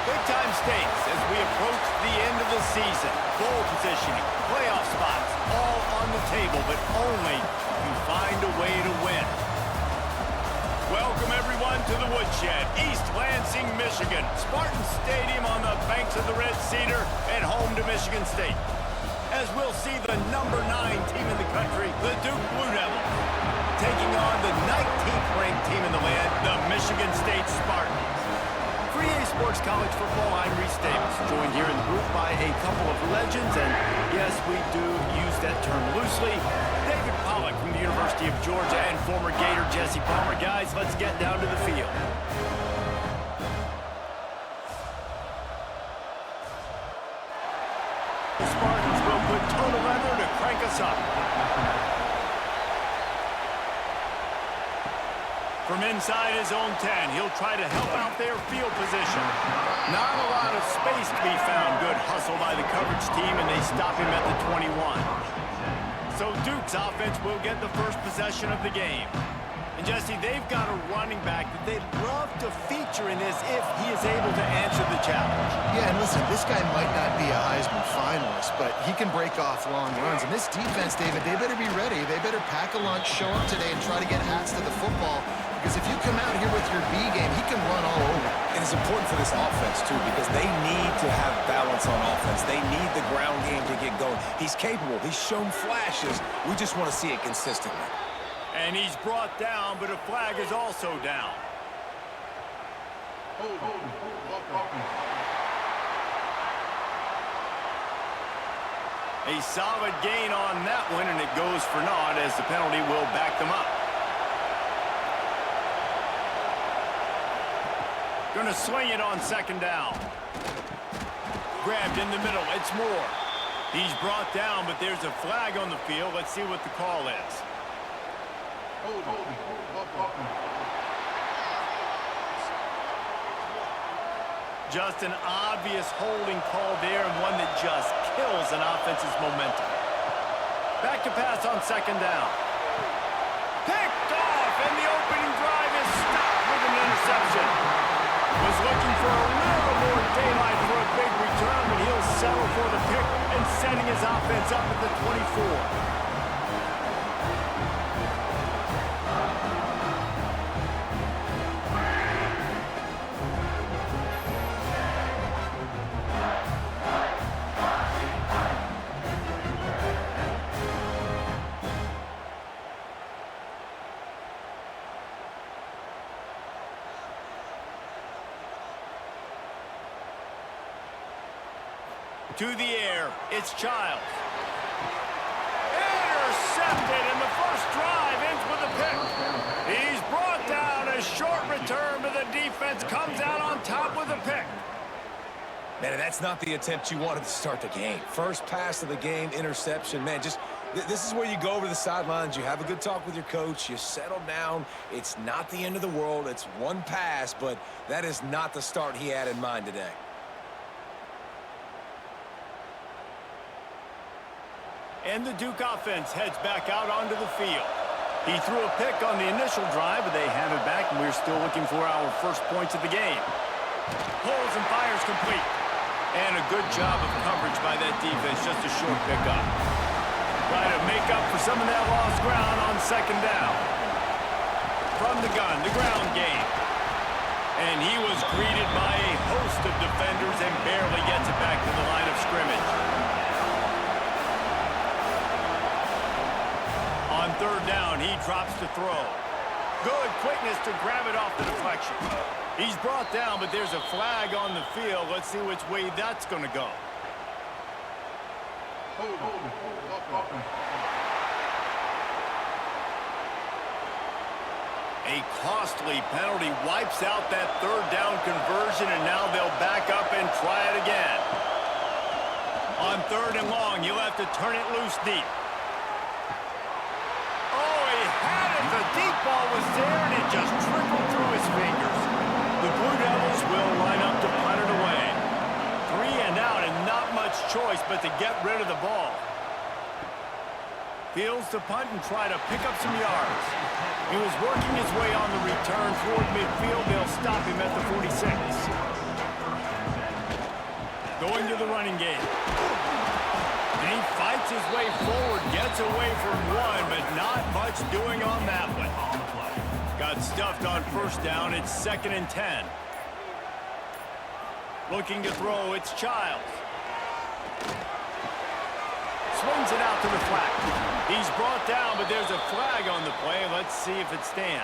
Big time stakes as we approach the end of the season. Bowl positioning, playoff spots, all on the table, but only if you find a way to win. Welcome everyone to the Woodshed, East Lansing, Michigan. Spartan Stadium on the banks of the Red Cedar and home to Michigan State. As we'll see the number 9 team in the country, the Duke Blue Devils, taking on the 19th ranked team in the land, the Michigan State Spartans. For EA Sports College Football, I'm Reese Davis, joined here in the booth by a couple of legends, and yes, we do use that term loosely. David Pollack from the University of Georgia and former Gator Jesse Palmer. Guys, let's get down to the field. The Spartans will put total leather to crank us up. From inside his own 10, he'll try to help out their field position. Not a lot of space to be found. Good hustle by the coverage team, and they stop him at the 21. So Duke's offense will get the first possession of the game. And Jesse, they've got a running back that they'd love to feature in this if he is able to answer the challenge. Yeah, and listen, this guy might not be a Heisman finalist, but he can break off long runs. And this defense, David, they better be ready. They better pack a lunch, show up today, and try to get hats to the football. Because if you come out here with your B game, he can run all over. And it's important for this offense, too, because they need to have balance on offense. They need the ground game to get going. He's capable. He's shown flashes. We just want to see it consistently. And he's brought down, but a flag is also down. A solid gain on that one, and it goes for naught as the penalty will back them up. Going to swing it on second down. Grabbed in the middle. It's Moore. He's brought down, but there's a flag on the field. Let's see what the call is. Just an obvious holding call there, and one that just kills an offense's momentum. Back to pass on second down. Picked off, and the opening drive is stopped with an interception. Was looking for a little more daylight for a big return, but he'll settle for the pick and setting his offense up at the 24. To the air, it's Childs. Intercepted, and the first drive ends with a pick. He's brought down. A short return, but the defense comes out on top with a pick. Man, that's not the attempt you wanted to start the game. First pass of the game, interception. Man, just this is where you go over the sidelines. You have a good talk with your coach. You settle down. It's not the end of the world. It's one pass, but that is not the start he had in mind today. And the Duke offense heads back out onto the field. He threw a pick on the initial drive, but they have it back, and we're still looking for our first points of the game. Pulls and fires complete. And a good job of coverage by that defense, just a short pickup. Try to make up for some of that lost ground on second down. From the gun, the ground game. And he was greeted by a host of defenders and barely gets it back to the line of scrimmage. On third down, he drops to throw. Good quickness to grab it off the deflection. He's brought down, but there's a flag on the field. Let's see which way that's going to go. A costly penalty wipes out that third down conversion, and now they'll back up and try it again. On third and long, you'll have to turn it loose deep. The deep ball was there, and it just trickled through his fingers. The Blue Devils will line up to punt it away. 3 and out, and not much choice but to get rid of the ball. Fields to punt and try to pick up some yards. He was working his way on the return toward midfield. They'll stop him at the 46. Going to the running game. And he fights his way forward, gets away from one, but not much doing on that one. Got stuffed on first down. It's 2nd and 10. Looking to throw, it's Childs. Swings it out to the flat. He's brought down, but there's a flag on the play. Let's see if it stands.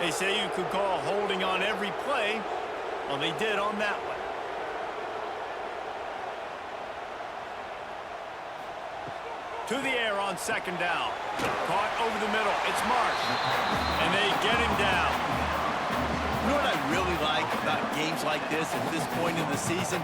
They say you could call holding on every play. Well, they did on that one. To the air on 2nd down. Caught over the middle. It's Marsh. And they get him down. You know what I really like about games like this at this point in the season?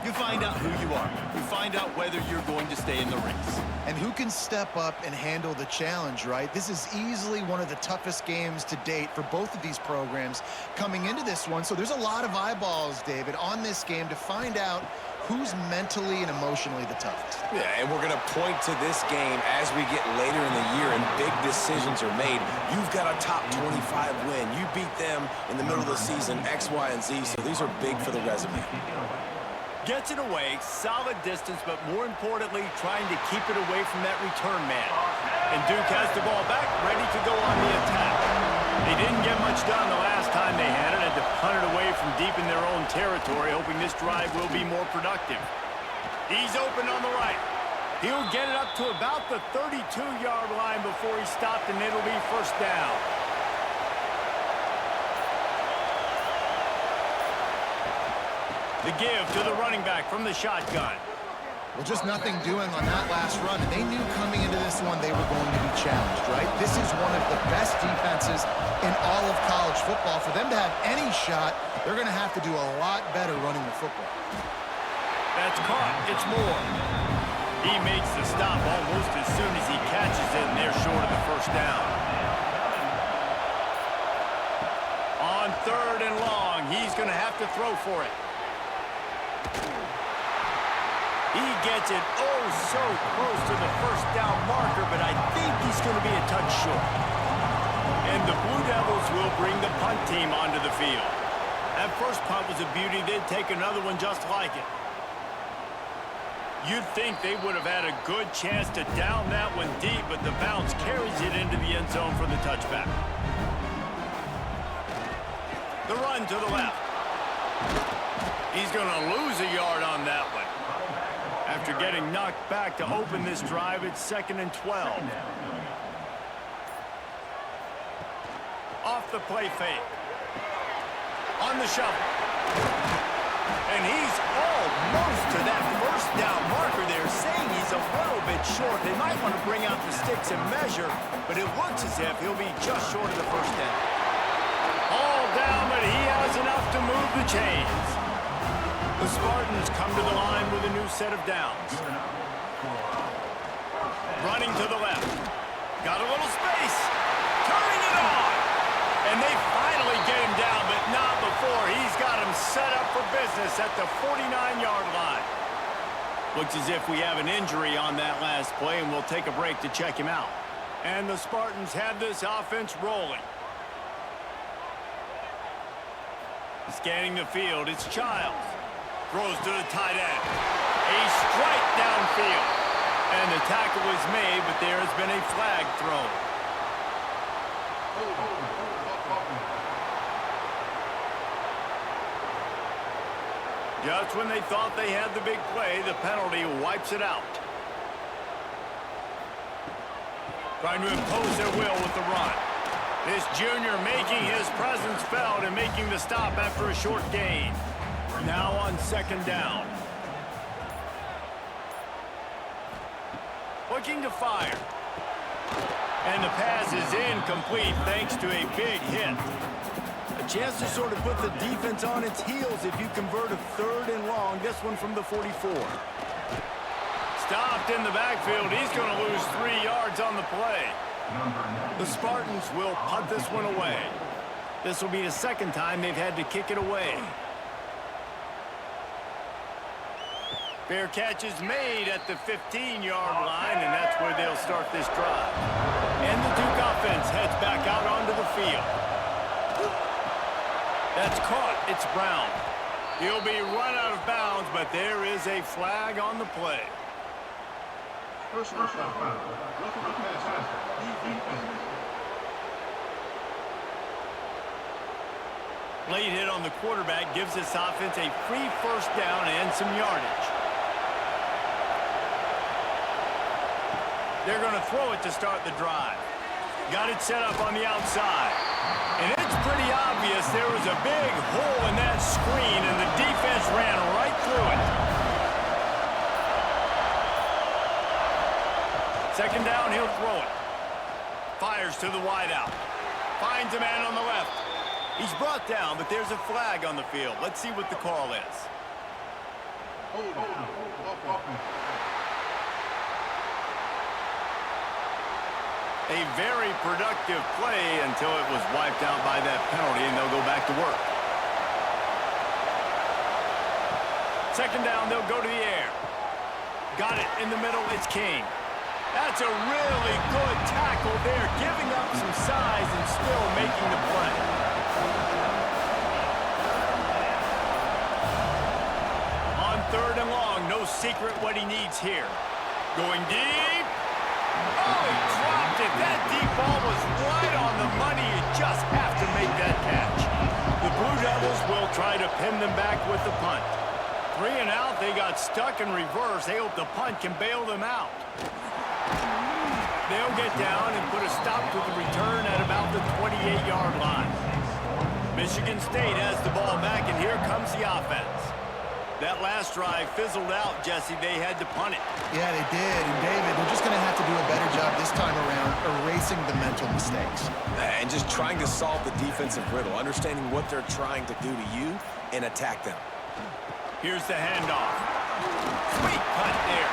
You find out who you are. You find out whether you're going to stay in the race. And who can step up and handle the challenge, right? This is easily one of the toughest games to date for both of these programs coming into this one. So there's a lot of eyeballs, David, on this game to find out who's mentally and emotionally the toughest. Yeah, and we're going to point to this game as we get later in the year and big decisions are made. You've got a top 25 win. You beat them in the middle of the season, X, Y, and Z, so these are big for the resume. Gets it away, solid distance, but more importantly, trying to keep it away from that return man. And Duke has the ball back, ready to go on the attack. They didn't get much done the last time they had it, to punt it away from deep in their own territory, hoping this drive will be more productive. He's open on the right. He'll get it up to about the 32-yard line before he stopped, and it'll be first down. The give to the running back from the shotgun. Well, just nothing doing on that last run, and they knew coming into this one they were going to be challenged, right? This is one of the best defenses in all of college football. For them to have any shot, they're going to have to do a lot better running the football. That's caught. It's Moore. He makes the stop almost as soon as he catches it, and they're short of the first down. On 3rd and long, he's going to have to throw for it. He gets it oh so close to the first down marker, but I think he's going to be a touch short. And the Blue Devils will bring the punt team onto the field. That first punt was a beauty. They'd take another one just like it. You'd think they would have had a good chance to down that one deep, but the bounce carries it into the end zone for the touchback. The run to the left. He's going to lose a yard on that one. After getting knocked back to open this drive, it's 2nd and 12. Off the play fake. On the shovel. And he's almost to that first down marker there, saying he's a little bit short. They might want to bring out the sticks and measure, but it looks as if he'll be just short of the first down. All down, but he has enough to move the chains. The Spartans come to the line with a new set of downs. Running to the left. Got a little space. Turning it on. And they finally get him down, but not before. He's got him set up for business at the 49-yard line. Looks as if we have an injury on that last play, and we'll take a break to check him out. And the Spartans have this offense rolling. Scanning the field, it's Childs. Throws to the tight end. A strike downfield. And the tackle is made, but there has been a flag thrown. Just when they thought they had the big play, the penalty wipes it out. Trying to impose their will with the run. This junior making his presence felt and making the stop after a short gain. Now on 2nd down. Looking to fire. And the pass is incomplete thanks to a big hit. A chance to sort of put the defense on its heels if you convert a 3rd and long. This one from the 44. Stopped in the backfield. He's going to lose 3 yards on the play. The Spartans will punt this one away. This will be the 2nd time they've had to kick it away. Fair catch is made at the 15-yard line, and that's where they'll start this drive. And the Duke offense gets back out onto the field. That's caught. It's Brown. He'll be run out of bounds, but there is a flag on the play. Late hit on the quarterback gives this offense a free first down and some yardage. They're going to throw it to start the drive. Got it set up on the outside. And it's pretty obvious there was a big hole in that screen, and the defense ran right through it. Second down, he'll throw it. Fires to the wideout. Finds a man on the left. He's brought down, but there's a flag on the field. Let's see what the call is. A very productive play until it was wiped out by that penalty, and they'll go back to work. Second down, they'll go to the air. Got it in the middle, it's King. That's a really good tackle there, giving up some size and still making the play. On third and long, no secret what he needs here. Going deep. Oh, he dropped it. That deep ball was right on the money. You just have to make that catch. The Blue Devils will try to pin them back with the punt. 3 and out, they got stuck in reverse. They hope the punt can bail them out. They'll get down and put a stop to the return at about the 28-yard line. Michigan State has the ball back, and here comes the offense. That last drive fizzled out, Jesse. They had to punt it. Yeah, they did. And, David, they're just going to have to do a better job this time around erasing the mental mistakes. And just trying to solve the defensive riddle, understanding what they're trying to do to you and attack them. Here's the handoff. Sweet punt there.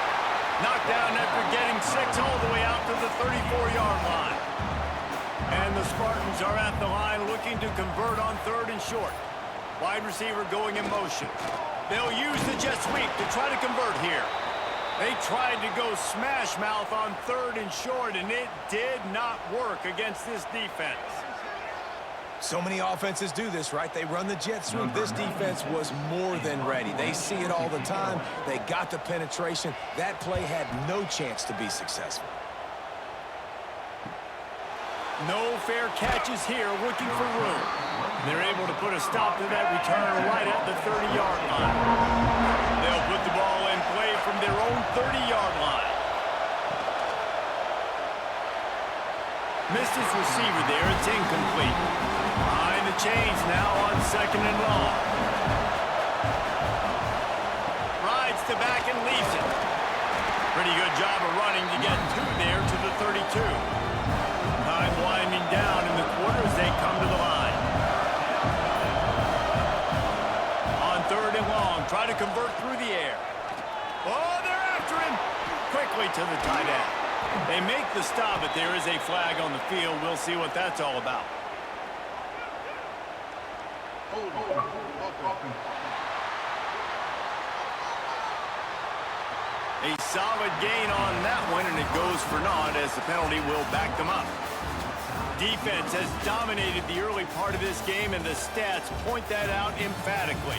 Knocked down after getting 6 all the way out to the 34-yard line. And the Spartans are at the line looking to convert on third and short. Wide receiver going in motion. They'll use the jet sweep to try to convert here. They tried to go smash mouth on third and short, and it did not work against this defense. So many offenses do this, right? They run the jet sweep. This defense was more than ready. They see it all the time. They got the penetration. That play had no chance to be successful. No fair catches here, looking for room. They're able to put a stop to that return right at the 30-yard line. They'll put the ball in play from their own 30-yard line. Missed his receiver there. It's incomplete. Behind the chains now on second and long. Rides to back and leaves it. Pretty good job of running to get 2 there to the 32. Time winding down in the quarter as they come to the line. On third and long, try to convert through the air. Oh, they're after him. Quickly to the tight end. They make the stop, but there is a flag on the field. We'll see what that's all about. A solid gain on that one, and it goes for naught as the penalty will back them up. Defense has dominated the early part of this game, and the stats point that out emphatically.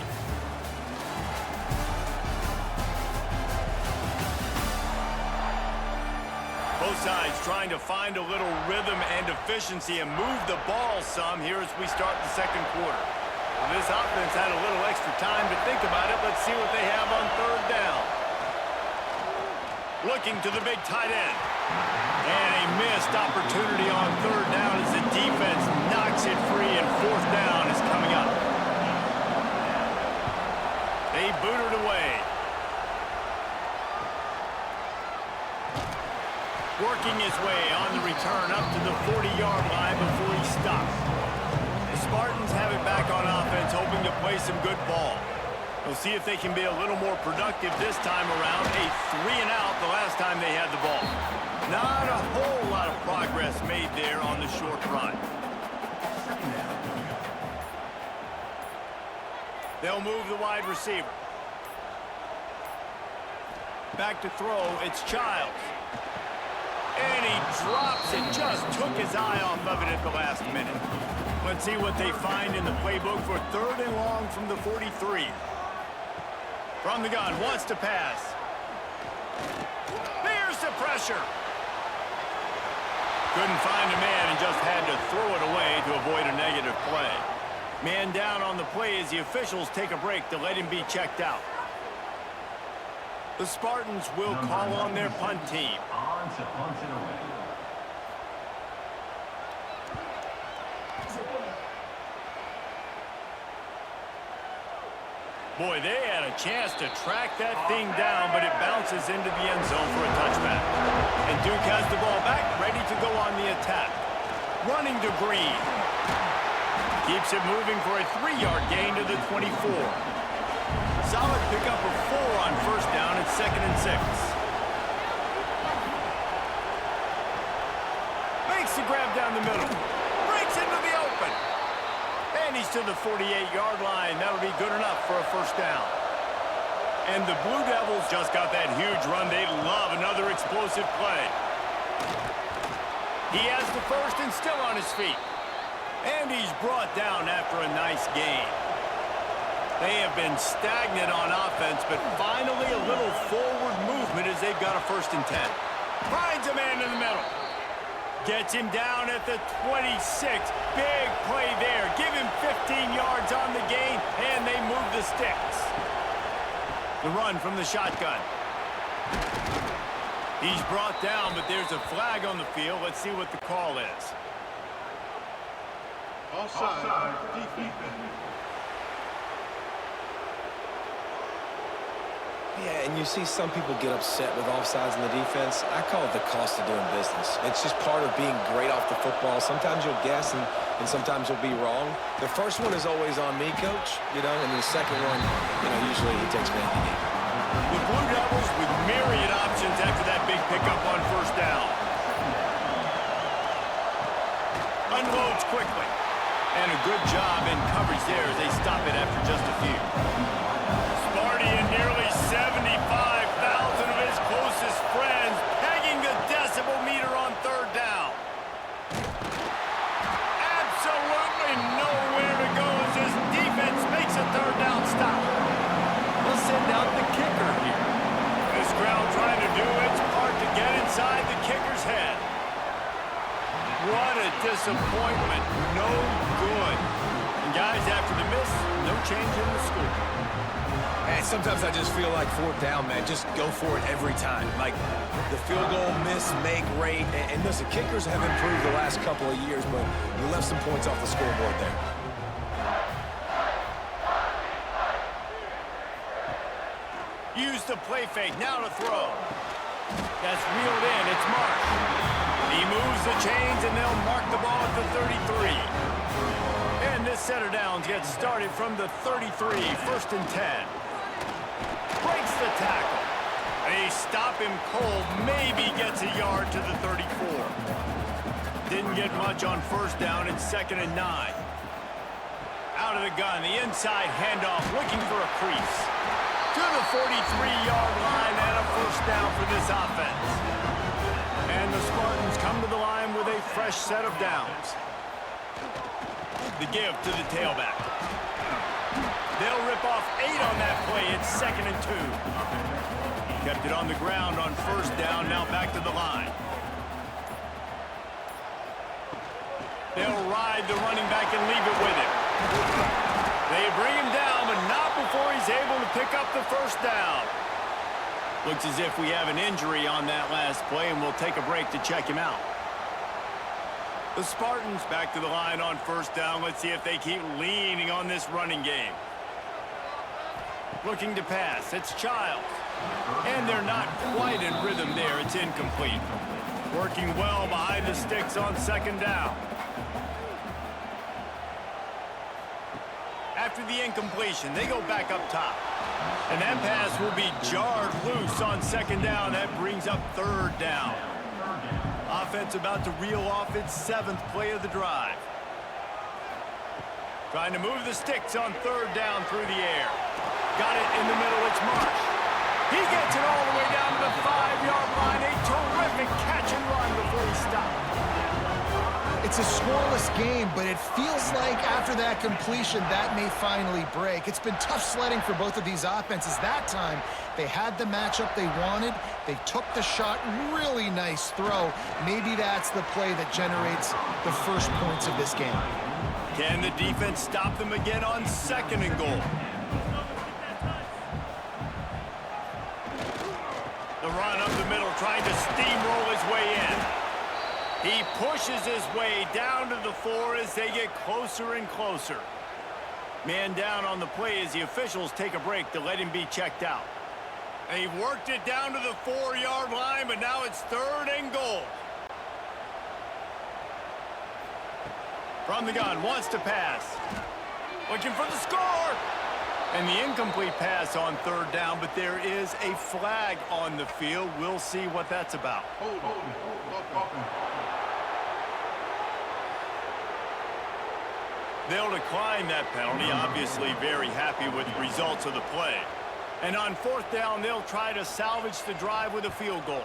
Both sides trying to find a little rhythm and efficiency and move the ball some here as we start the second quarter. Well, this offense had a little extra time to think about it. Let's see what they have on third down. Looking to the big tight end. And a missed opportunity on third down as the defense knocks it free, and fourth down is coming up. They boot it away. Working his way on the return up to the 40-yard line before he stops. The Spartans have it back on offense, hoping to play some good ball. We'll see if they can be a little more productive this time around. A 3 and out the last time they had the ball. Not a whole lot of progress made there on the short run. They'll move the wide receiver. Back to throw, it's Childs. And he drops it, just took his eye off of it at the last minute. Let's see what they find in the playbook for 3rd and long from the 43. From the gun, wants to pass. There's the pressure. Couldn't find a man and just had to throw it away to avoid a negative play. Man down on the play as the officials take a break to let him be checked out. The Spartans will call on their punt team. Boy, they had a chance to track that thing down, but it bounces into the end zone for a touchback. And Duke has the ball back, ready to go on the attack. Running to Green. Keeps it moving for a 3-yard gain to the 24. Solid pickup of 4 on 1st down at 2nd and 6. Makes the grab down the middle. Breaks into the open. And he's to the 48-yard line. That'll be good enough for a 1st down. And the Blue Devils just got that huge run. They love another explosive play. He has the 1st and still on his feet. And he's brought down after a nice gain. They have been stagnant on offense, but finally a little forward movement as they've got a 1st and 10. Finds a man in the middle. Gets him down at the 26. Big play there. Give him 15 yards on the gain, and they move the sticks. The run from the shotgun. He's brought down, but there's a flag on the field. Let's see what the call is. Offside. Defense. Yeah, and you see some people get upset with offsides in the defense. I call it the cost of doing business. It's just part of being great off the football. Sometimes you'll guess, and sometimes you'll be wrong. The first one is always on me, Coach, and the second one, usually he takes me out of the game. The Blue Devils with myriad options after that big pickup on 1st down. Unloads quickly. And a good job in coverage there as they stop it after just a few. Sparty and nearly 75,000 of his closest friends pegging the decibel meter on 3rd down. Absolutely nowhere to go as this defense makes a 3rd down stop. They'll send out the kicker here. This crowd trying to do its part to get inside the kicker's head. What a disappointment. No good. And guys, after the miss, no change in the score. And sometimes I just feel like 4th down, man. Just go for it every time. Like the field goal miss, make rate. And listen, kickers have improved the last couple of years, but you left some points off the scoreboard there. Use the play fake. Now to throw. That's reeled in. It's Marsh. He moves the chains, and they'll mark the ball at the 33. And this set of downs gets started from the 33, 1st and 10. Breaks the tackle. They stop him cold, maybe gets a yard to the 34. Didn't get much on 1st down. It's 2nd and 9. Out of the gun, the inside handoff, looking for a crease. To the 43-yard line and a 1st down for this offense. And the Spartans come to the line with a fresh set of downs. The give to the tailback. They'll rip off 8 on that play. It's 2nd and 2. Kept it on the ground on 1st down. Now back to the line. They'll ride the running back and leave it with him. They bring him down, but not before he's able to pick up the 1st down. Looks as if we have an injury on that last play, and we'll take a break to check him out. The Spartans back to the line on 1st down. Let's see if they keep leaning on this running game. Looking to pass. It's Childs. And they're not quite in rhythm there. It's incomplete. Working well behind the sticks on 2nd down. After the incompletion, they go back up top. And that pass will be jarred loose on 2nd down. That brings up 3rd down. Offense about to reel off its 7th play of the drive. Trying to move the sticks on 3rd down through the air. Got it in the middle. It's Marsh. He gets it all the way down to the 5-yard line. A terrific catch and run before he stopped. It's a scoreless game, but it feels like after that completion, that may finally break. It's been tough sledding for both of these offenses. That time, they had the matchup they wanted. They took the shot. Really nice throw. Maybe that's the play that generates the first points of this game. Can the defense stop them again on 2nd and goal? The run up the middle, trying to steamroll his way in. He pushes his way down to the 4 as they get closer and closer. Man down on the play as the officials take a break to let him be checked out. They've worked it down to the 4-yard line, but now it's 3rd and goal. From the gun, wants to pass. Looking for the score! And the incomplete pass on 3rd down, but there is a flag on the field. We'll see what that's about. They'll decline that penalty, obviously very happy with the results of the play. And on 4th down, they'll try to salvage the drive with a field goal.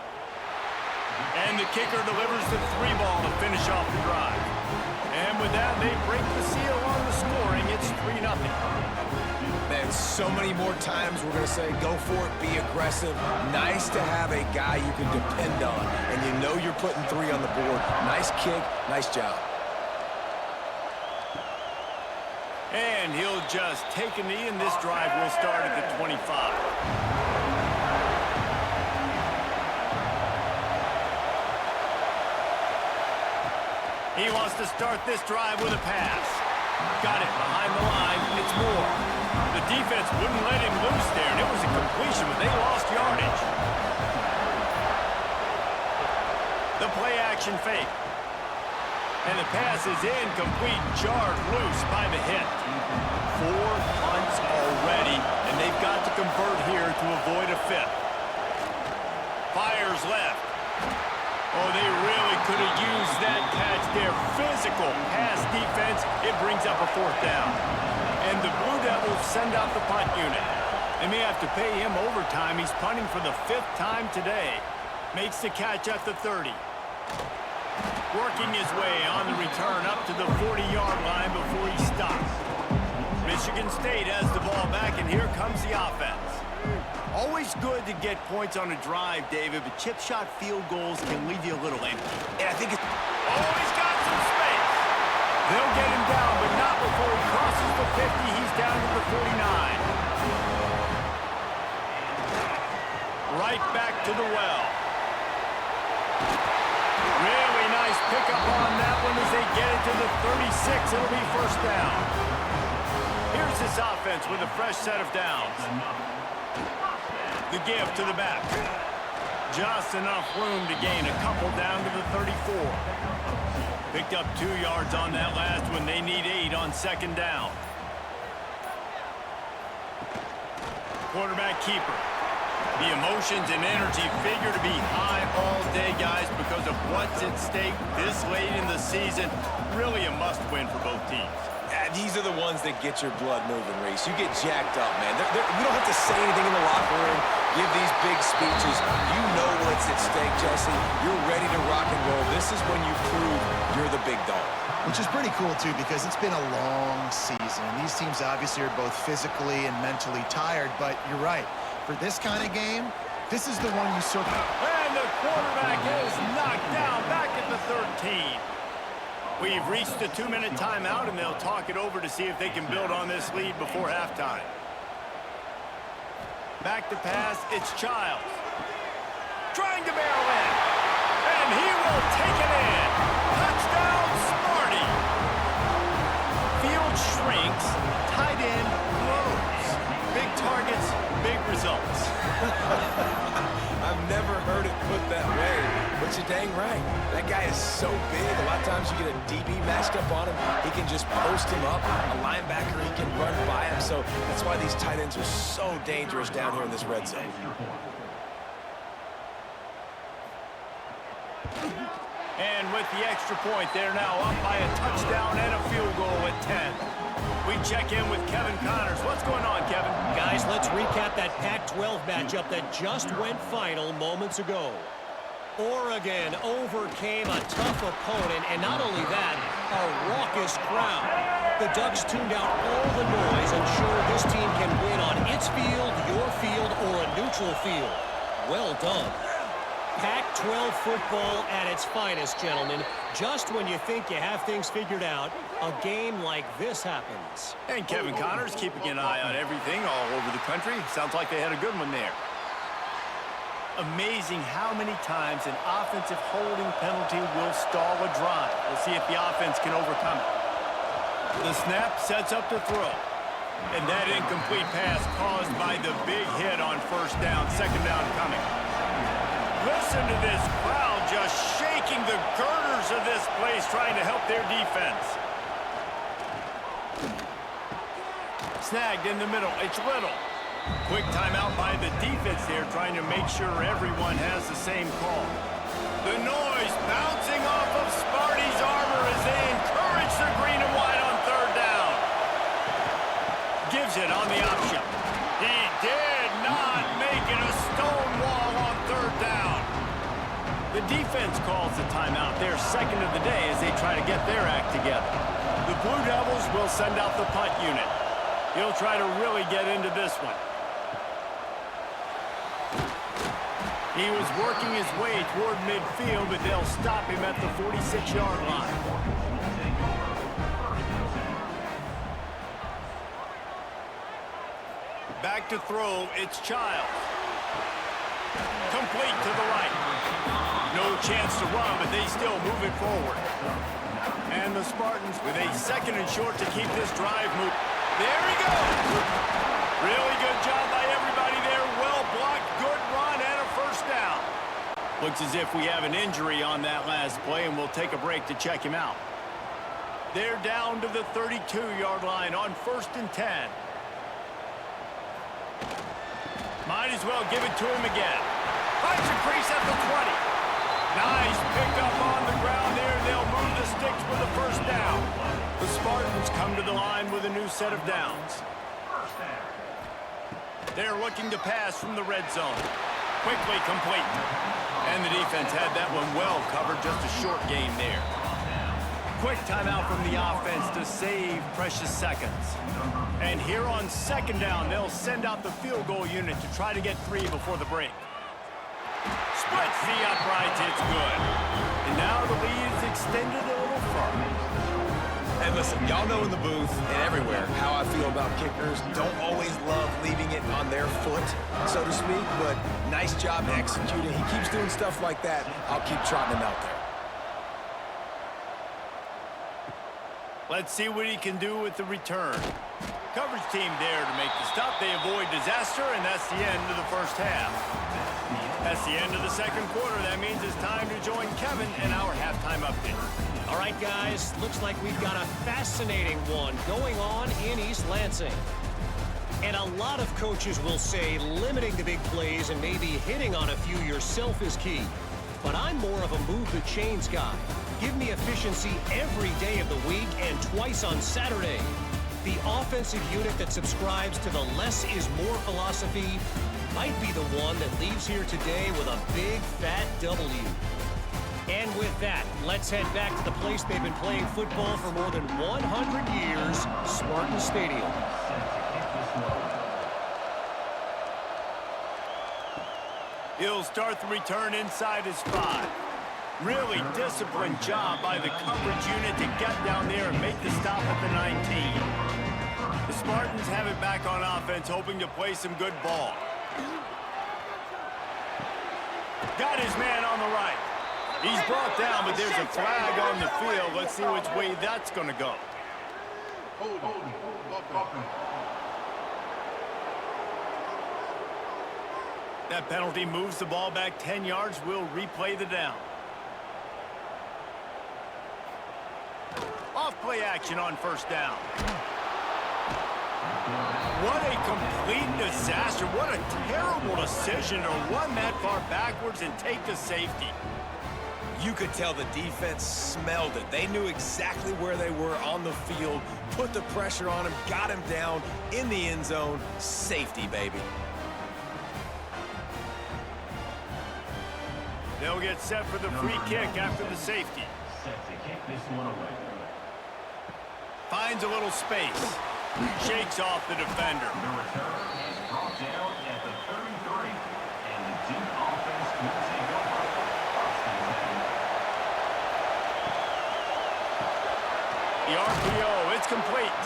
And the kicker delivers the 3 ball to finish off the drive. And with that, they break the seal on the scoring. It's 3-0. Man, so many more times we're going to say, go for it, be aggressive. Nice to have a guy you can depend on, and you know you're putting 3 on the board. Nice kick, nice job. And he'll just take a knee, and this drive will start at the 25. He wants to start this drive with a pass. Got it behind the line. It's Moore. The defense wouldn't let him loose there, and it was a completion, but they lost yardage. The play action fake. And the pass is incomplete, jarred loose by the hit. 4 punts already, and they've got to convert here to avoid a 5th. Fires left. Oh, they really could have used that catch there. Physical pass defense. It brings up a 4th down. And the Blue Devils send out the punt unit. They may have to pay him overtime. He's punting for the 5th time today. Makes the catch at the 30. Working his way on the return up to the 40-yard line before he stops. Michigan State has the ball back, and here comes the offense. Always good to get points on a drive, David, but chip shot field goals can leave you a little empty. And I think it's... Oh, he's got some space. They'll get him down, but not before he crosses the 50. He's down to the 49. Right back to the well. Really nice pickup on that one as they get it to the 36. It'll be 1st down. Here's this offense with a fresh set of downs. The give to the back. Just enough room to gain a couple down to the 34. Picked up 2 yards on that last one. They need 8 on 2nd down. Quarterback keeper. The emotions and energy figure to be high all day, guys, because of what's at stake this late in the season. Really a must-win for both teams. These are the ones that get your blood moving, Reese. You get jacked up, man. We don't have to say anything in the locker room, give these big speeches. You know what's at stake, Jesse. You're ready to rock and roll. This is when you prove you're the big dog. Which is pretty cool, too, because it's been a long season. And these teams obviously are both physically and mentally tired, but you're right. For this kind of game, this is the one you circle. And the quarterback is knocked down back at the 13. We've reached the 2-minute timeout, and they'll talk it over to see if they can build on this lead before halftime. Back to pass, it's Childs. Trying to barrel in. And he will take it in. Touchdown, Sparty. Field shrinks, tight end grows. Big targets, big results. I've never heard it put that way, but you're dang right. That guy is so big. A lot of times you get a DB matched up on him. He can just post him up. A linebacker, he can run by him. So that's why these tight ends are so dangerous down here in this red zone. And with the extra point, they're now up by a touchdown and a field goal at 10. We check in with Kevin Connors. What's going on, Kevin? Guys, let's recap that Pac-12 matchup that just went final moments ago. Oregon overcame a tough opponent, and not only that, a raucous crowd. The Ducks tuned out all the noise and showed this team can win on its field, your field, or a neutral field. Well done. Pac-12 football at its finest, gentlemen. Just when you think you have things figured out, a game like this happens. And Kevin Connors keeping an eye on everything all over the country. Sounds like they had a good one there. Amazing how many times an offensive holding penalty will stall a drive. We'll see if the offense can overcome it. The snap sets up to throw. And that incomplete pass caused by the big hit on first down, second down coming. Listen to this crowd just shaking the girders of this place trying to help their defense. Snagged in the middle. It's Little. Quick timeout by the defense there trying to make sure everyone has the same call. The noise bouncing off of Sparty's armor as they encourage the green and white on third down. Gives it on the option. He did not make it a stone wall on third down. The defense calls the timeout, their second of the day, as they try to get their act together. The Blue Devils will send out the punt unit. He'll try to really get into this one. He was working his way toward midfield, but they'll stop him at the 46-yard line. Back to throw, it's Childs. Complete to the right. No chance to run, but they still move it forward. And the Spartans with a second and short to keep this drive moving. There he goes. Really good job by everybody there. Well blocked, good run, and a first down. Looks as if we have an injury on that last play, and we'll take a break to check him out. They're down to the 32-yard line on 1st and 10. Might as well give it to him again. Finds a crease at the 20. Nice pickup on the ground there. They'll move the sticks for the first down. The Spartans come to the line with a new set of downs. They're looking to pass from the red zone. Quickly complete. And the defense had that one well covered. Just a short gain there. Quick timeout from the offense to save precious seconds. And here on second down, they'll send out the field goal unit to try to get 3 before the break. Splits the uprights, it's good. And now the lead is extended a little further. And listen, y'all know in the booth and everywhere how I feel about kickers. Don't always love leaving it on their foot, so to speak, but nice job executing. He keeps doing stuff like that. I'll keep trotting him out there. Let's see what he can do with the return. Coverage team there to make the stop. They avoid disaster, and that's the end of the first half. That's the end of the second quarter. That means it's time to join Kevin in our halftime update. All right, guys, looks like we've got a fascinating one going on in East Lansing. And a lot of coaches will say limiting the big plays and maybe hitting on a few yourself is key. But I'm more of a move the chains guy. Give me efficiency every day of the week and twice on Saturday. The offensive unit that subscribes to the less is more philosophy might be the one that leaves here today with a big fat W. And with that, let's head back to the place they've been playing football for more than 100 years, Spartans Stadium. He'll start the return inside his 5. Really disciplined job by the coverage unit to get down there and make the stop at the 19. The Spartans have it back on offense, hoping to play some good ball. Got his man on the right. He's brought down, but there's a flag on the field. Let's see which way that's going to go. That penalty moves the ball back 10 yards. We'll replay the down. Off play action on first down. What a complete disaster. What a terrible decision to run that far backwards and take the safety. You could tell the defense smelled it. They knew exactly where they were on the field, put the pressure on him, got him down in the end zone. Safety, baby. They'll get set for the free kick after the safety. Set to kick this one away. Finds a little space. Shakes off the defender. The return is brought down at the 33, and the deep offense will take over. The RPO, it's complete.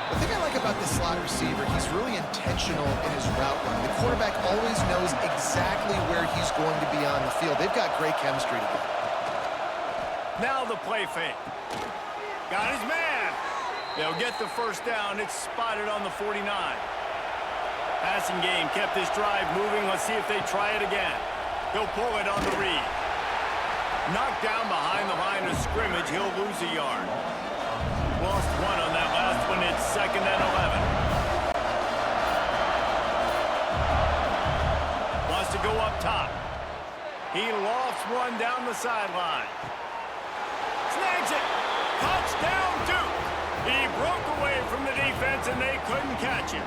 The thing I like about this slot receiver, he's really intentional in his route run. The quarterback always knows exactly where he's going to be on the field. They've got great chemistry together. Now the play fake. Got his man. They'll get the first down. It's spotted on the 49. Passing game kept this drive moving. Let's see if they try it again. He'll pull it on the read. Knocked down behind the line of scrimmage. He'll lose a yard. Lost one on that last one. It's 2nd and 11. Wants to go up top. He lofts one down the sideline. Snags it. Touchdown, Duke. He broke away from the defense, and they couldn't catch him.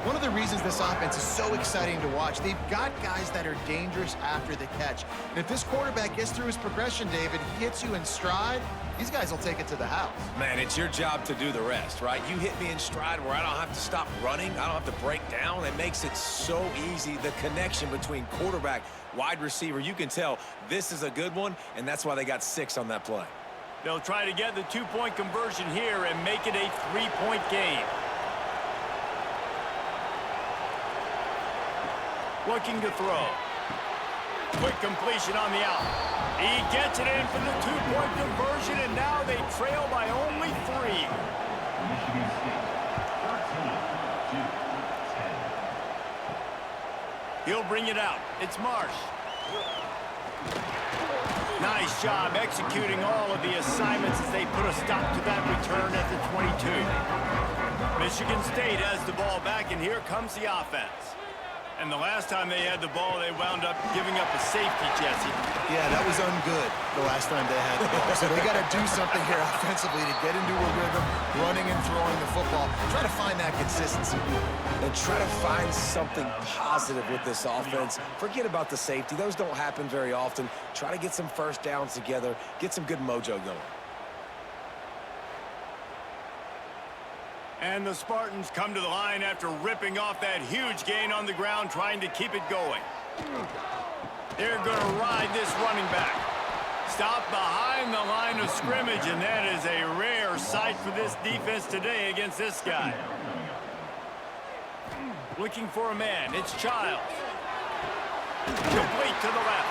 One of the reasons this offense is so exciting to watch, they've got guys that are dangerous after the catch. And if this quarterback gets through his progression, David, he hits you in stride, these guys will take it to the house. Man, it's your job to do the rest, right? You hit me in stride where I don't have to stop running. I don't have to break down. It makes it so easy. The connection between quarterback, wide receiver, you can tell this is a good one, and that's why they got 6 on that play. They'll try to get the 2-point conversion here and make it a 3-point game. Looking to throw. Quick completion on the out. He gets it in for the 2-point conversion, and now they trail by only 3. Michigan State, 13-10. He'll bring it out. It's Marsh. Nice job executing all of the assignments as they put a stop to that return at the 22. Michigan State has the ball back, and here comes the offense. And the last time they had the ball, they wound up giving up a safety, Jesse. Yeah, that was ungood the last time they had the ball. So they got to do something here offensively to get into a rhythm, running and throwing the football. Try to find that consistency. And try to find something positive with this offense. Forget about the safety. Those don't happen very often. Try to get some first downs together, get some good mojo going. And the Spartans come to the line after ripping off that huge gain on the ground, trying to keep it going. They're going to ride this running back. Stop behind the line of scrimmage, and that is a rare sight for this defense today against this guy. Looking for a man. It's Childs. Complete to the left.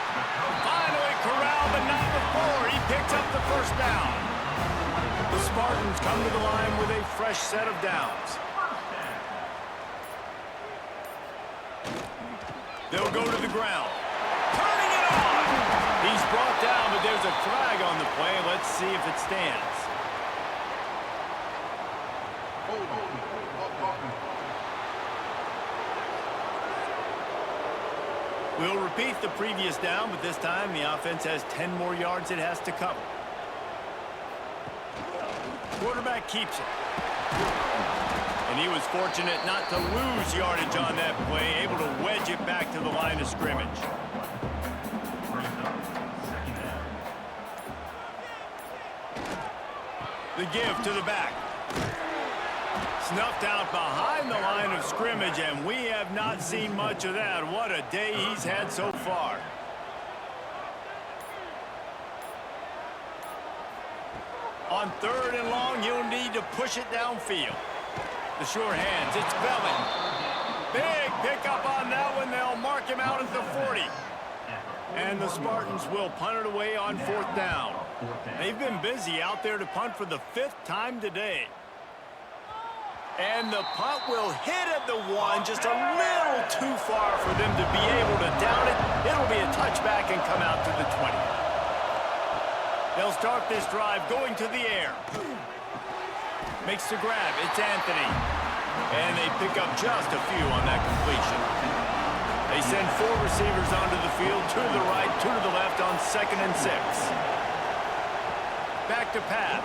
Finally corralled, but not before. He picks up the first down. The Spartans come to the line with a fresh set of downs. They'll go to the ground. Turning it on! He's brought down, but there's a flag on the play. Let's see if it stands. We'll repeat the previous down, but this time the offense has 10 more yards it has to cover. Quarterback keeps it. And he was fortunate not to lose yardage on that play, able to wedge it back to the line of scrimmage. The give to the back. Snuffed out behind the line of scrimmage, and we have not seen much of that. What a day he's had so far. On 3rd and long, you'll need to push it downfield. The sure hands, it's Belling. Big pickup on that one. They'll mark him out at the 40. And the Spartans will punt it away on 4th down. They've been busy out there to punt for the 5th time today. And the punt will hit at the 1, just a little too far for them to be able to down it. It'll be a touchback and come out to the 20. They'll start this drive going to the air. Makes the grab. It's Anthony. And they pick up just a few on that completion. They send 4 receivers onto the field, 2 to the right, 2 to the left on 2nd and 6. Back to pass.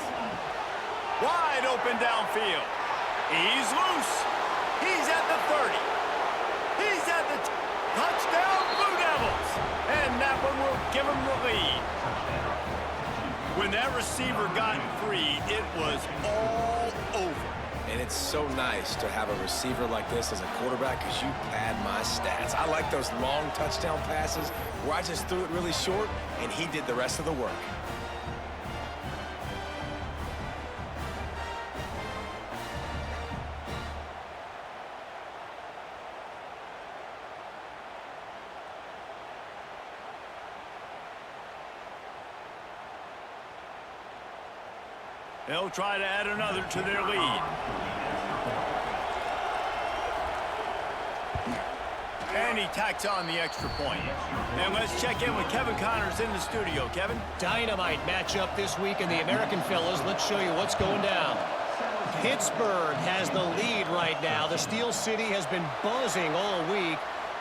Wide open downfield. He's loose. He's at the 30. He's at the touchdown, Blue Devils. And that one will give him the lead. When that receiver got free, it was all over. And it's so nice to have a receiver like this as a quarterback because you pad my stats. I like those long touchdown passes where I just threw it really short and he did the rest of the work. They'll try to add another to their lead. And he tacks on the extra point. And let's check in with Kevin Connors in the studio. Kevin? Dynamite matchup this week in the American, fellas. Let's show you what's going down. Pittsburgh has the lead right now. The Steel City has been buzzing all week,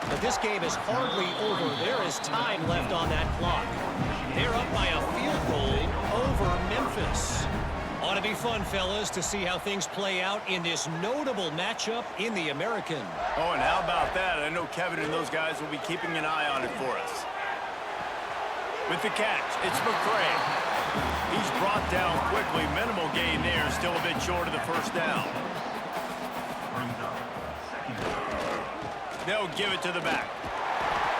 but this game is hardly over. There is time left on that clock. They're up by a field goal over Memphis. Ought to be fun, fellas, to see how things play out in this notable matchup in the American. Oh, and how about that? I know Kevin and those guys will be keeping an eye on it for us. With the catch, it's McCray. He's brought down quickly. Minimal gain there, still a bit short of the first down. They'll give it to the back.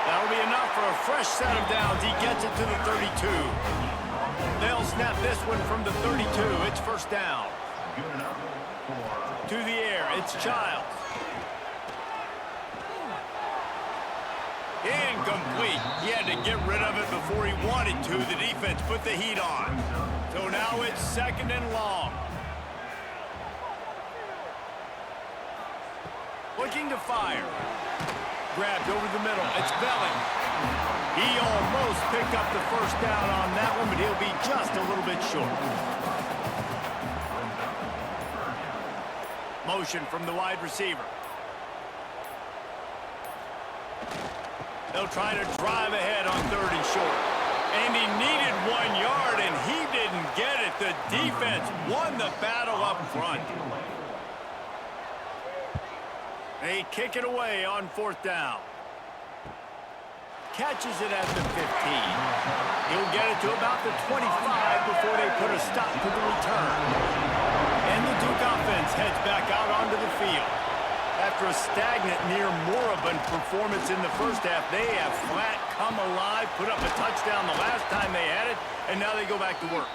That'll be enough for a fresh set of downs. He gets it to the 32. They'll snap this one from the 32. It's first down. To the air, it's Childs. Incomplete. He had to get rid of it before he wanted to. The defense put the heat on. So now it's 2nd and long. Looking to fire. Grabbed over the middle. It's Belling. He almost picked up the first down on that one, but he'll be just a little bit short. Motion from the wide receiver. They'll try to drive ahead on 3rd and short. And he needed 1 yard, and he didn't get it. The defense won the battle up front. They kick it away on 4th down. Catches it at the 15. He'll get it to about the 25 before they put a stop to the return. And the Duke offense heads back out onto the field. After a stagnant, near moribund performance in the first half, they have flat come alive, put up a touchdown the last time they had it, and now they go back to work.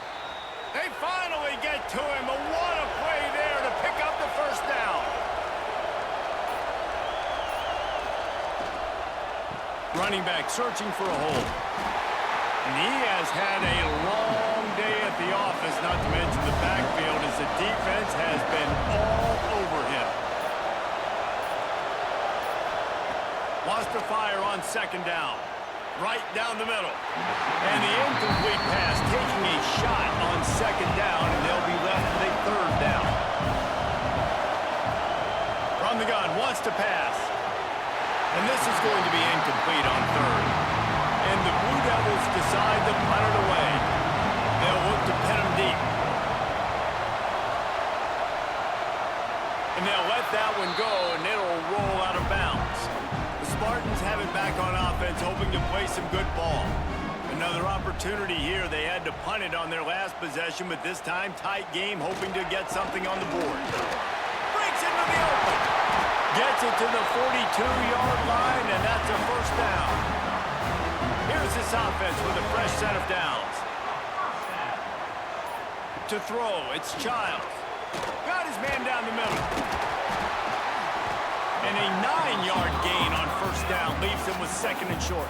They finally get to him, but what a play there to pick up the first down. Running back searching for a hole. And he has had a long day at the office, not to mention the backfield, as the defense has been all over him. Lost to fire on 2nd down. Right down the middle. And the incomplete pass taking a shot on 2nd down, and they'll be left with a 3rd down. From the gun, wants to pass. And this is going to be incomplete on 3rd. And the Blue Devils decide to punt it away. They'll look to pin him deep. And they'll let that one go, and it'll roll out of bounds. The Spartans have it back on offense, hoping to play some good ball. Another opportunity here. They had to punt it on their last possession, but this time tight game, hoping to get something on the board. Breaks into the open. Gets it to the 42-yard line, and that's a first down. Here's this offense with a fresh set of downs. To throw, it's Childs. Got his man down the middle. And a 9-yard gain on first down leaves him with 2nd and short.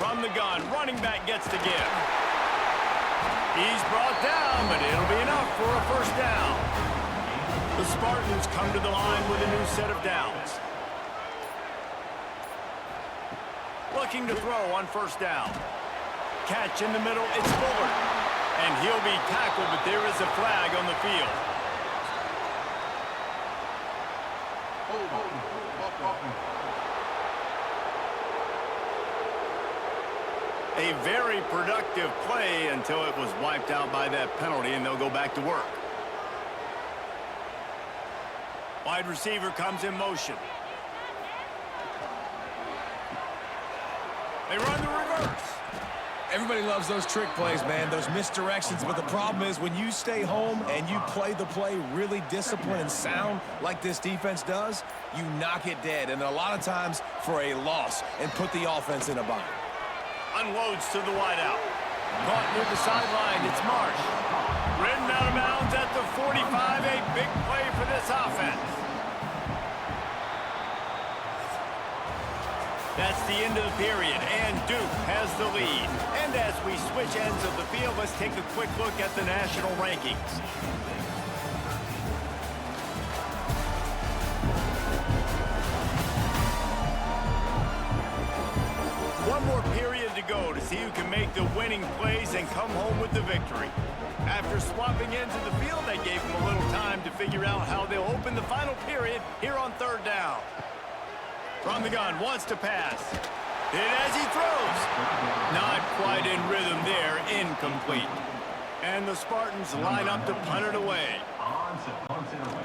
From the gun, running back gets the give. He's brought down, but it'll be enough for a first down. The Spartans come to the line with a new set of downs. Looking to throw on first down. Catch in the middle, it's Bullard. And he'll be tackled, but there is a flag on the field. A very productive play until it was wiped out by that penalty, and they'll go back to work. Wide receiver comes in motion. They run the reverse. Everybody loves those trick plays, man, those misdirections. But the problem is when you stay home and you play the play really disciplined and sound like this defense does, you knock it dead. And a lot of times for a loss and put the offense in a bind. Unloads to the wideout. Caught near the sideline. It's Marsh. Ridden out of bounds at the 45. A big play for this offense. That's the end of the period, and Duke has the lead. And as we switch ends of the field, let's take a quick look at the national rankings. One more period to go to see who can make the winning plays and come home with the victory. After swapping ends of the field, they gave them a little time to figure out how they'll open the final period here on third down. From the gun, wants to pass. Hit as he throws. Not quite in rhythm there, incomplete. And the Spartans line up to punt it away. On to punt it away.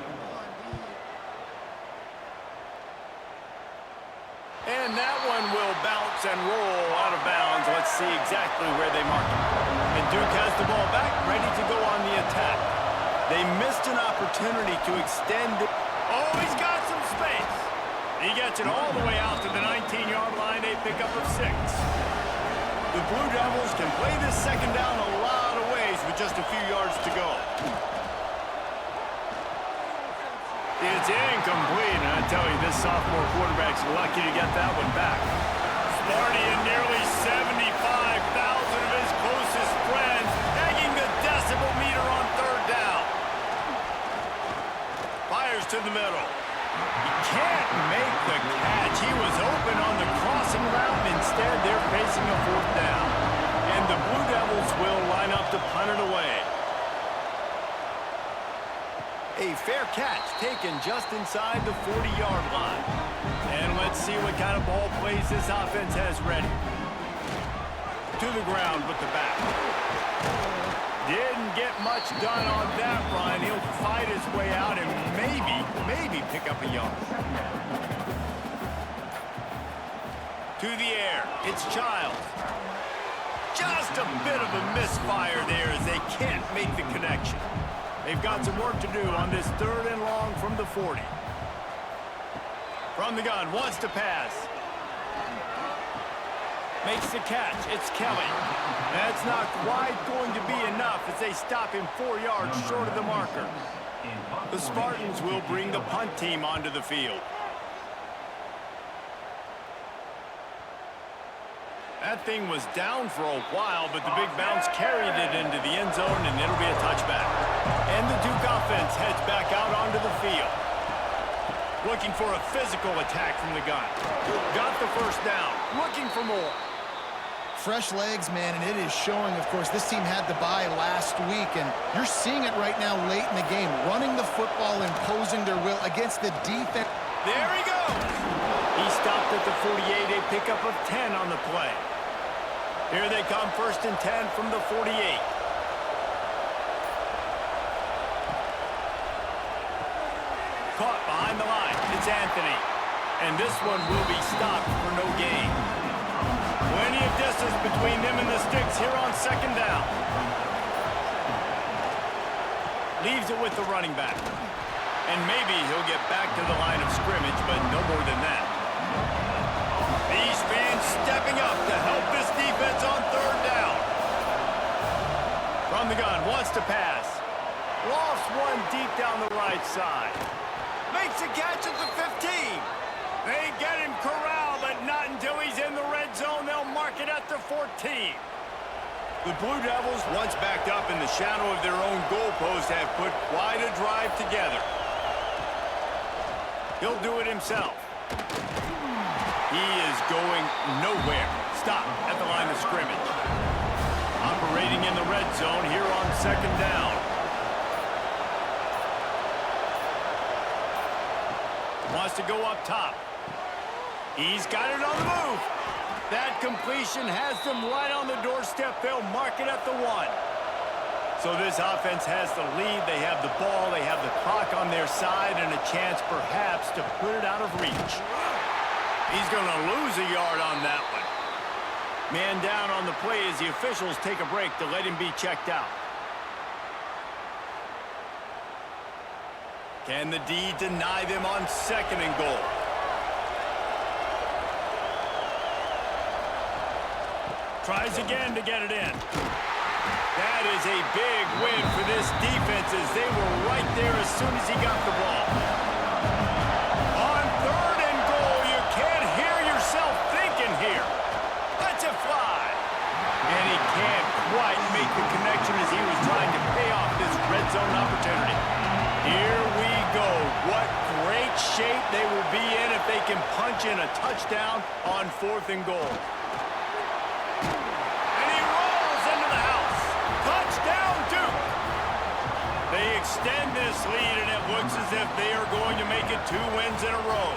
And that one will bounce and roll out of bounds. Let's see exactly where they mark it. And Duke has the ball back, ready to go on the attack. They missed an opportunity to extend it. Oh, he's got some space. He gets it all the way out to the 19-yard line, a pickup of 6. The Blue Devils can play this second down a lot of ways with just a few yards to go. It's incomplete, and I tell you, this sophomore quarterback's lucky to get that one back. Sparty and nearly 75,000 of his closest friends tagging the decibel meter on third down. Fires to the middle. He can't make the catch. He was open on the crossing route, and instead they're facing a fourth down. And the Blue Devils will line up to punt it away. A fair catch taken just inside the 40-yard line. And let's see what kind of ball plays this offense has ready. To the ground with the back. Didn't get much done on that run. He'll fight his way out and maybe pick up a yard. To the air. It's Childs. Just a bit of a misfire there as they can't make the connection. They've got some work to do on this third and long from the 40. From the gun, wants to pass. Makes the catch. It's Kelly. That's not quite going to be enough as they stop him 4 yards short of the marker. The Spartans will bring the punt team onto the field. That thing was down for a while, but the big bounce carried it into the end zone, and it'll be a touchback. And the Duke offense heads back out onto the field. Looking for a physical attack from the gun. Got the first down. Looking for more. Fresh legs, man, and it is showing, of course, this team had the bye last week, and you're seeing it right now late in the game. Running the football, imposing their will against the defense. There he goes. He stopped at the 48, a pickup of 10 on the play. Here they come, 1st and 10 from the 48. Caught behind the line. It's Anthony. And this one will be stopped for no gain. Plenty of distance between them and the sticks here on 2nd down. Leaves it with the running back. And maybe he'll get back to the line of scrimmage, but no more than that. These fans stepping up to help this defense on 3rd down. From the gun, wants to pass. Lost one deep down the right side. Makes a catch at the 15. They get him corralled, but not until he's in the red zone. They'll mark it at the 14. The Blue Devils, once backed up in the shadow of their own goalpost, have put quite a drive together. He'll do it himself. He is going nowhere. Stop at the line of scrimmage. Operating in the red zone here on 2nd down. Wants to go up top. He's got it on the move. That completion has them right on the doorstep. They'll mark it at the 1. So this offense has the lead. They have the ball. They have the clock on their side and a chance perhaps to put it out of reach. He's going to lose a yard on that one. Man down on the play as the officials take a break to let him be checked out. Can the D deny them on 2nd and goal? Tries again to get it in. That is a big win for this defense as they were right there as soon as he got the ball. On 3rd and goal, you can't hear yourself thinking here. Let's it fly. And he can't quite make the connection as he was trying to pay off this red zone opportunity. Here we go. What great shape they will be in if they can punch in a touchdown on 4th and goal. And he rolls into the house. Touchdown, Duke. They extend this lead, and it looks as if they are going to make it 2 wins in a row.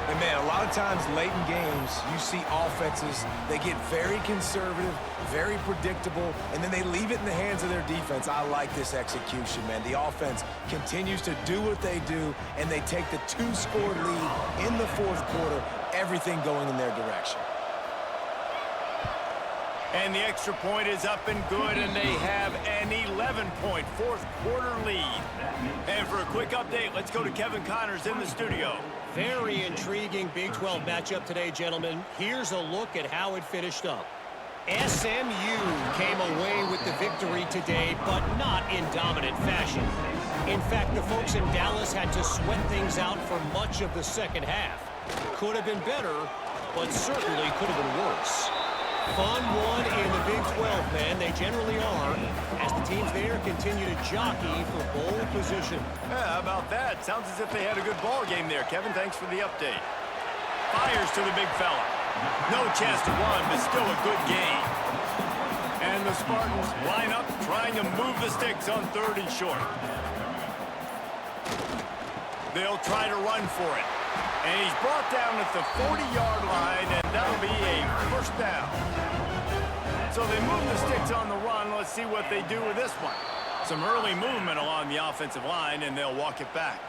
And, man, a lot of times late in games, you see offenses, they get very conservative, very predictable, and then they leave it in the hands of their defense. I like this execution, man. The offense continues to do what they do, and they take the 2-score lead in the 4th quarter, everything going in their direction. And the extra point is up and good, and they have an 11-point 4th quarter lead. And for a quick update, let's go to Kevin Connors in the studio. Very intriguing Big 12 matchup today, gentlemen. Here's a look at how it finished up. SMU came away with the victory today, but not in dominant fashion. In fact, the folks in Dallas had to sweat things out for much of the 2nd half. Could have been better, but certainly could have been worse. Fun one in the Big 12, man. They generally are, as the teams there continue to jockey for bowl position. Yeah, how about that? Sounds as if they had a good ball game there. Kevin, thanks for the update. Fires to the big fella. No chance to run, but still a good game. And the Spartans line up trying to move the sticks on 3rd and short. They'll try to run for it. And he's brought down at the 40-yard line, and that'll be a 1st down. So they move the sticks on the run. Let's see what they do with this one. Some early movement along the offensive line, and they'll walk it back.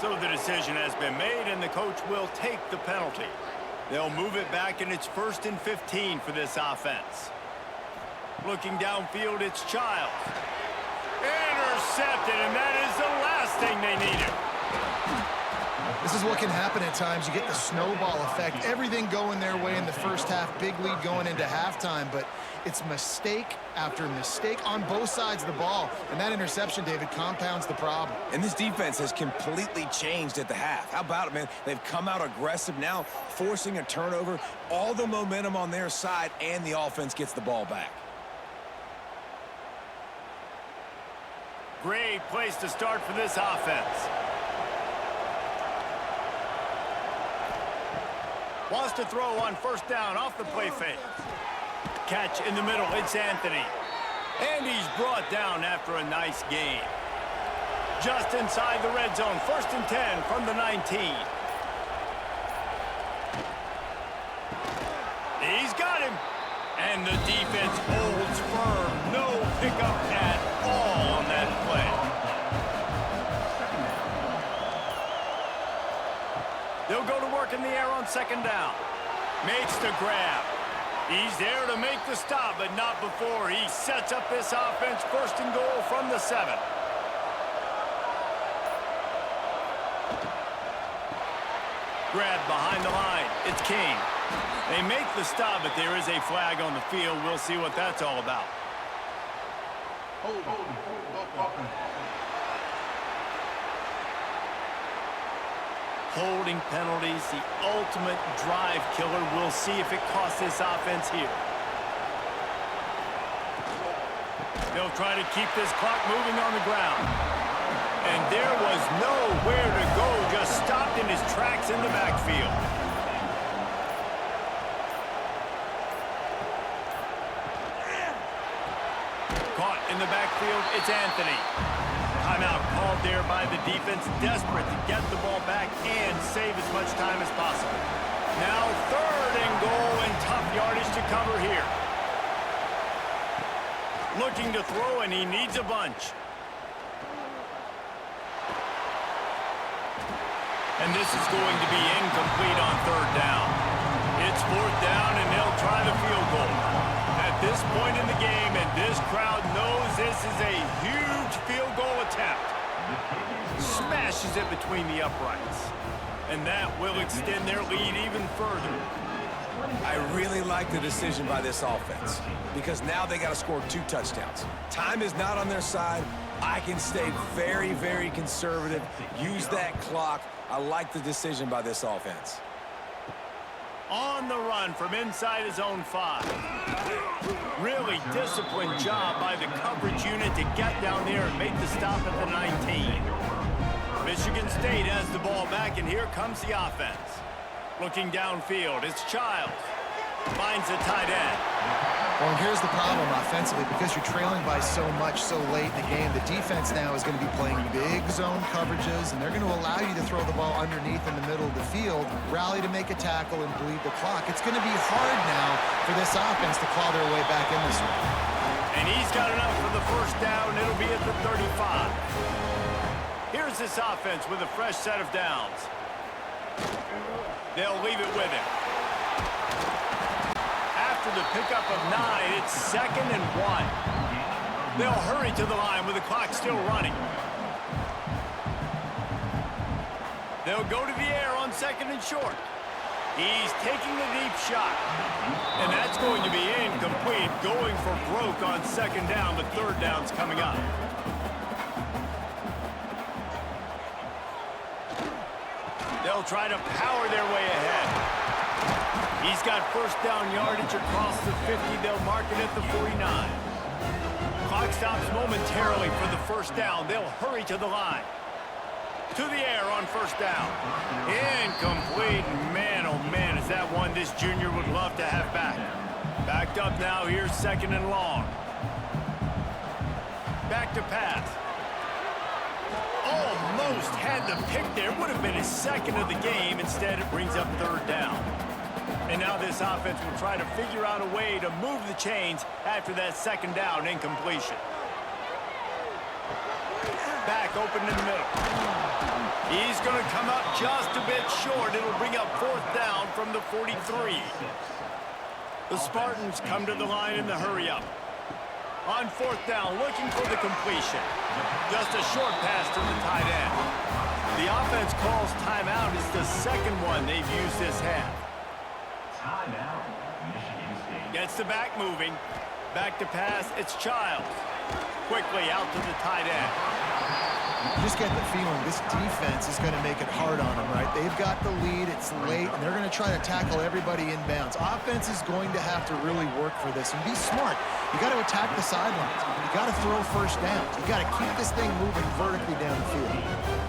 So the decision has been made, and the coach will take the penalty. They'll move it back, and it's 1st and 15 for this offense. Looking downfield, it's Childs. Intercepted, and that is the last thing they needed. This is what can happen at times. You get the snowball effect. Everything going their way in the 1st half. Big lead going into halftime, but it's mistake after mistake on both sides of the ball. And that interception, David, compounds the problem. And this defense has completely changed at the half. How about it, man? They've come out aggressive now, forcing a turnover, all the momentum on their side, and the offense gets the ball back. Great place to start for this offense. Wants to throw on 1st down off the play fake. Catch in the middle, it's Anthony. And he's brought down after a nice gain. Just inside the red zone, 1st and 10 from the 19. He's got him. And the defense holds firm. No pickup at all on that play. They'll go to work in the air on 2nd down. Makes the grab. He's there to make the stop, but not before he sets up this offense. 1st and goal from the 7. Grab behind the line. It's King. They make the stop, but there is a flag on the field. We'll see what that's all about. Holding penalties, the ultimate drive killer. We'll see if it costs this offense here. They'll try to keep this clock moving on the ground. And there was nowhere to go, just stopped in his tracks in the backfield. Caught in the backfield, it's Anthony. Timeout called there by the defense, desperate to get the ball back much time as possible. Now 3rd and goal and tough yardage to cover here. Looking to throw, and he needs a bunch. And this is going to be incomplete on 3rd down. It's 4th down, and they'll try the field goal. At this point in the game, and this crowd knows this is a huge field goal attempt. Smashes it between the uprights. And that will extend their lead even further. I really like the decision by this offense because now they got to score 2 touchdowns. Time is not on their side. I can stay very, very conservative, use that clock. I like the decision by this offense. On the run from inside his own 5. Really disciplined job by the coverage unit to get down there and make the stop at the 19. Michigan State has the ball back, and here comes the offense. Looking downfield, it's Childs. Finds the tight end. Well, and here's the problem offensively. Because you're trailing by so much so late in the game, the defense now is going to be playing big zone coverages, and they're going to allow you to throw the ball underneath in the middle of the field, rally to make a tackle, and bleed the clock. It's going to be hard now for this offense to claw their way back in this one. And he's got enough for the 1st down. It'll be at the 35. Here's this offense with a fresh set of downs. They'll leave it with him. After the pickup of 9, it's 2nd and 1. They'll hurry to the line with the clock still running. They'll go to the air on 2nd and short. He's taking the deep shot. And that's going to be incomplete. Going for broke on 2nd down, but 3rd down's coming up. They'll try to power their way ahead. He's got 1st down yardage across the 50. They'll mark it at the 49. Clock stops momentarily for the 1st down. They'll hurry to the line. To the air on 1st down. Incomplete. Man, oh man, is that one this junior would love to have back. Backed up now. Here's 2nd and long. Back to pass. Almost had the pick there. Would have been his 2nd of the game. Instead, it brings up 3rd down. And now this offense will try to figure out a way to move the chains after that 2nd down incompletion. Back open in the middle. He's going to come up just a bit short. It'll bring up 4th down from the 43. The Spartans come to the line in the hurry-up. On 4th down, looking for the completion. Just a short pass to the tight end. The offense calls timeout. It's the 2nd one they've used this half. Timeout, Michigan State. Gets the back moving. Back to pass, it's Childs. Quickly out to the tight end. You just get the feeling this defense is going to make it hard on them, right? They've got the lead, it's late, and they're going to try to tackle everybody inbounds. Offense is going to have to really work for this and be smart. You got to attack the sidelines. You got to throw 1st downs. You got to keep this thing moving vertically down the field.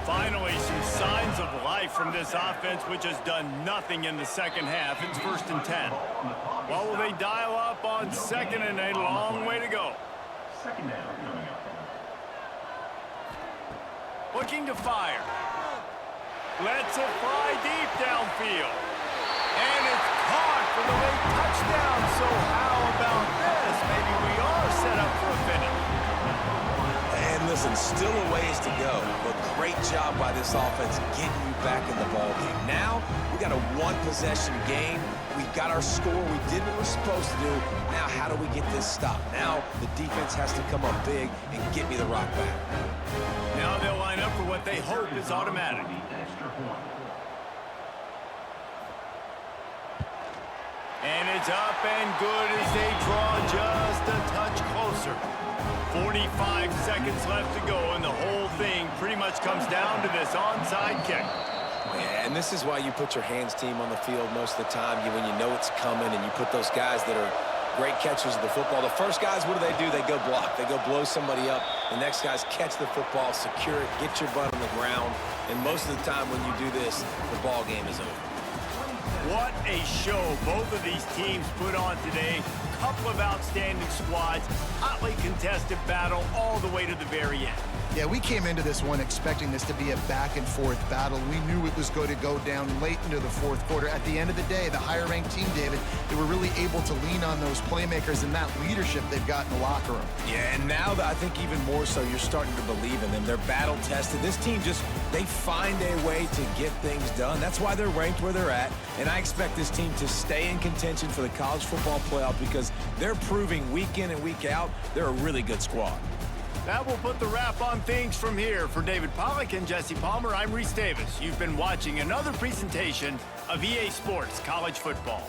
Finally, some signs of life from this offense, which has done nothing in the 2nd half. It's 1st and 10. Well, will they dial up on 2nd and a long way to go? 2nd down coming up. Looking to fire. Lets it fly deep downfield. And it's caught for the late touchdown. So how about this? Maybe we are set up for a finish. And listen, still a ways to go, but great job by this offense getting you back in the ball game. Now, we got a 1-possession game. We got our score. We did what we're supposed to do. Now, how do we get this stopped? Now, the defense has to come up big and get me the rock back. Now they'll line up for what they hope is automatic. Extra point. And it's up and good as they draw just a touch closer. 45 seconds left to go, and the whole thing pretty much comes down to this onside kick. Yeah, and this is why you put your hands team on the field most of the time. When you know it's coming, and you put those guys that are great catchers of the football. The first guys, what do? They go block. They go blow somebody up. The next guys catch the football, secure it, get your butt on the ground. And most of the time when you do this, the ball game is over. What a show both of these teams put on today. Couple of outstanding squads, hotly contested battle all the way to the very end. Yeah, we came into this one expecting this to be a back-and-forth battle. We knew it was going to go down late into the fourth quarter. At the end of the day, the higher-ranked team, David, they were really able to lean on those playmakers and that leadership they've got in the locker room. Yeah, and now I think even more so, you're starting to believe in them. They're battle-tested. This team they find a way to get things done. That's why they're ranked where they're at, and I expect this team to stay in contention for the college football playoff because they're proving week in and week out they're a really good squad. That will put the wrap on things from here. For David Pollack and Jesse Palmer, I'm Reese Davis. You've been watching another presentation of EA Sports College Football.